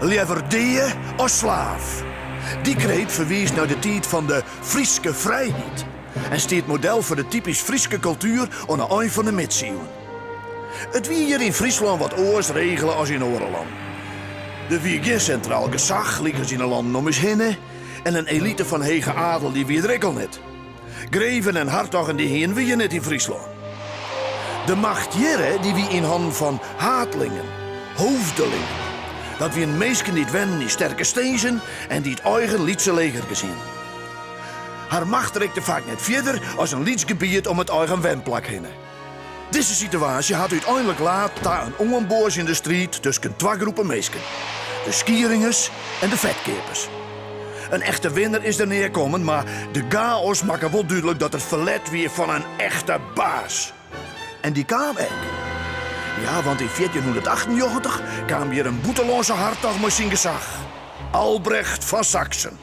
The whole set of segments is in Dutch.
Lieverdee als slaaf. Die kreet verwees naar de tijd van de Frieske vrijheid. En staat model voor de typisch Frieske cultuur onder een van de middeleeuwen. Het wie hier in Friesland wat oors regelen als in Oorland. Er wie geen centraal gezag, liggen in een land om eens heen. En een elite van hege adel die wie het rekkel net. Greven en hartogen die heen wie je net in Friesland. De macht hier die wie in handen van haatlingen, hoofdelingen. Dat wie een meisje niet wennen in sterke stezen en die het eigen Lietse leger gezien. Haar macht rekte vaak net verder als een Liets gebied om het eigen wenplak heen. Deze situatie had uiteindelijk laat daar een onboors in de strijd tussen twee groepen meisken. De skieringers en de vetkepers. Een echte winnaar is er neerkomen, maar de chaos maakt wel duidelijk dat het verlet weer van een echte baas. En die kwam echt. Ja, want in 1498 kwam hier een boeteloze hartog met zijn gezag. Albrecht van Saksen.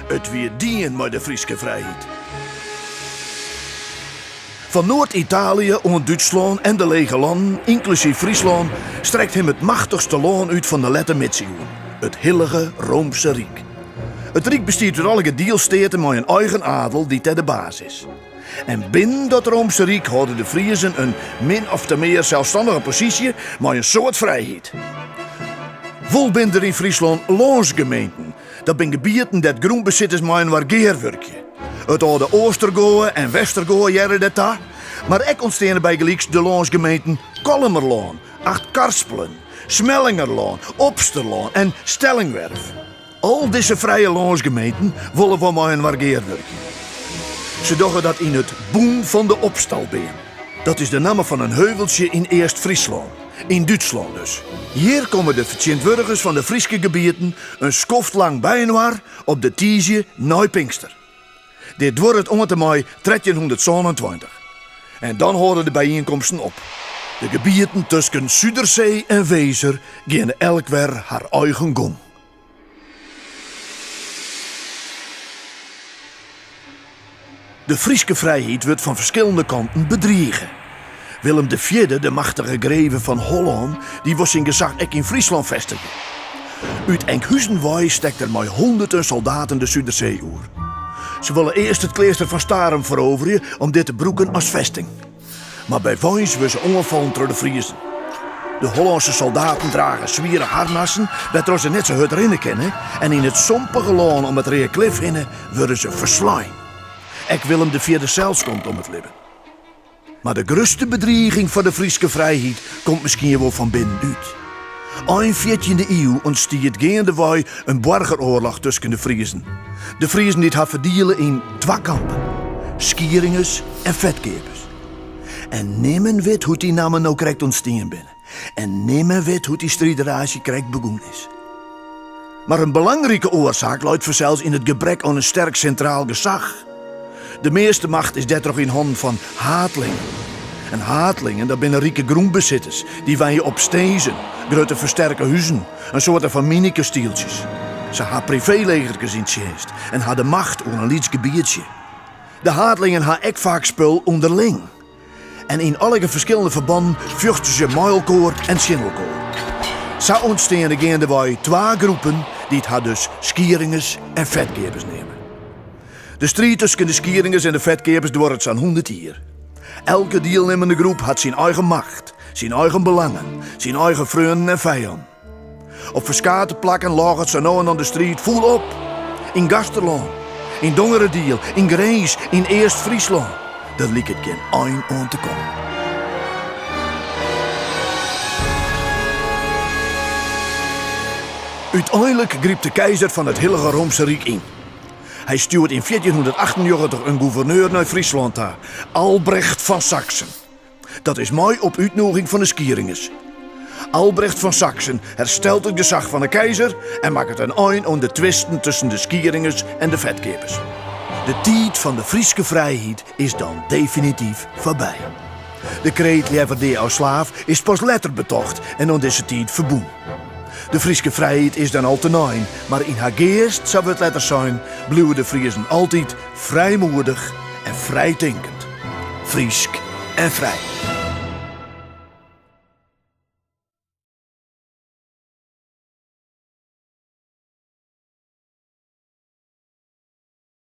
Het weer dien met de Frieske vrijheid. Van Noord-Italië onder Duitsland en de lege landen, inclusief Friesland, strekt hem het machtigste land uit van de lette middeleeuwen. Het Heilige Roomse Rijk. Het Rijk bestaat uit alle deelsteden met een eigen adel die ter de baas is. En binnen dat Roomse Rijk hadden de Friezen een min of te meer zelfstandige positie met een soort vrijheid. Vol binnen in Friesland landsgemeenten. Dat zijn gebieden dat grondbezitters met een wargeerwerkje. Het oude Oostergoe en Westergoe jaren dat daar. Maar ook ontstaan bij gelijks de landsgemeenten Kolmerlaan, Achtkarspelen, Smellingerlaan, Opsterlaan en Stellingwerf. Al deze vrije landsgemeenten willen van mij een wargeerwerkje. Ze dachten dat in het Boen van de Opstalbeen. Dat is de naam van een heuveltje in Eerst-Friesland. In Duitsland dus. Hier komen de vertjentwurgers van de Frieske gebieden een skoft lang bijeenwaar op de Tiesje na Pinkster. Dit wordt het om het mei 1327. En dan horen de bijeenkomsten op. De gebieden tussen Zuiderzee en Wezer gaan elk weer haar eigen gang. De Frieske vrijheid wordt van verschillende kanten bedriegen. Willem IV, de machtige greve van Holland, die was zijn gezag ook in Friesland vestigen. Uit Enkhuizenwaai stekt er maar honderden soldaten de Zuiderzee oer. Ze willen eerst het klooster van Starum veroveren om dit te broeken als vesting. Maar bij Wijns worden ze ongevallen door de Friezen. De Hollandse soldaten dragen zwieren harnassen, dat ze net zo hard erin kennen. En in het sompige loon om het Reeklif heen worden ze verslaan. Ek Willem IV zelf stond om het leven. Maar de grootste bedreiging voor de Frieske vrijheid komt misschien wel van binnenuit. In 14e eeuw ontstiet gaandeweg een burgeroorlog tussen de Friezen. De Friezen die het had verdelen in twee kampen. Skieringers en vetkepers. En niemand weet hoe die namen nou correct ontstaan binnen. En niemand weet hoe die strijderatie correct begonnen is. Maar een belangrijke oorzaak luidt zelfs in het gebrek aan een sterk centraal gezag. De meeste macht is dat toch in handen van haatlingen. En haatlingen, dat zijn rijke grondbezitters. Die wonen op stezen, grote versterke huizen, een soort van mini-kastieltjes. Ze hadden privélegertjes in dienst en hadden macht over een Liets gebiedje. De haatlingen hadden ook vaak spul onderling. En in alle verschillende verbanden vochten ze muilkoor en schindelkoor. Zo ontstaan er gaandeweg twee groepen die het hadden dus skieringers en vetkepers nemen. De strijd tussen de skieringers en de vetkepers duurt zo'n 100 jaar. Elke deelnemende groep had zijn eigen macht, zijn eigen belangen, zijn eigen vrienden en vijanden. Op verschillende plekken lag het zo nou en dan de strijd vol op. In Gasterland, in Dongerediel, in Greens, in Eerst-Friesland. Dat liep het geen eind aan te komen. Uiteindelijk greep de keizer van het Heilige Roomse Rijk in. Hij stuurde in 1488 een gouverneur naar Friesland daar, Albrecht van Saksen. Dat is mooi op uitnodiging van de skieringers. Albrecht van Saksen herstelt het gezag van de keizer en maakt het een eind aan de twisten tussen de skieringers en de vetkepers. De tijd van de Frieske vrijheid is dan definitief voorbij. De kreet Lieverdee als slaaf is pas later betocht en aan deze tijd verboen. De Frieske vrijheid is dan al te naaien, maar in haar geest zou het letter zijn, blijven de Friezen altijd vrijmoedig en vrijdenkend. Friesk en vrij.